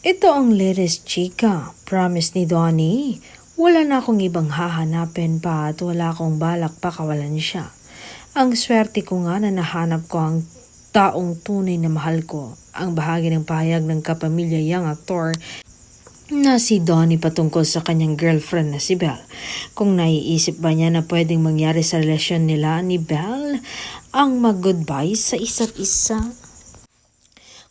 Ito ang latest chika, promise ni Donnie. Wala na akong ibang hahanapin pa at wala akong balak pakawalan siya. Ang swerte ko nga na nahanap ko ang taong tunay na mahal ko. Ang bahagi ng pahayag ng kapamilya young actor na si Donnie patungkol sa kanyang girlfriend na si Belle. Kung naiisip ba niya na pwedeng mangyari sa relasyon nila ni Belle ang mag-goodbye sa isa't isa?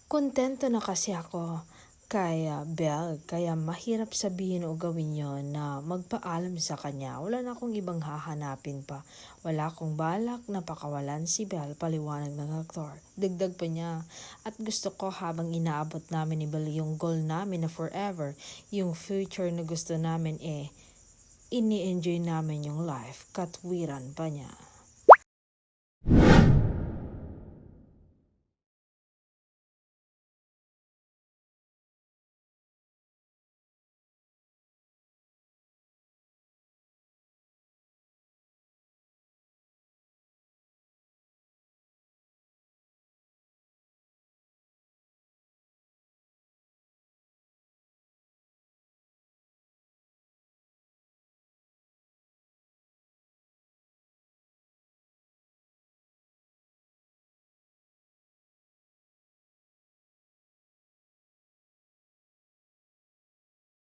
Kontento na kasi ako kay Belle, kaya mahirap sabihin o gawin yon na magpaalam sa kanya. Wala na akong ibang hahanapin pa. Wala akong balak na pakawalan si Belle, paliwanag ng aktor. Dagdag pa niya, at gusto ko habang inaabot namin ni Belle yung goal namin na forever, yung future na gusto namin ini-enjoy namin yung life. Katwiran pa niya.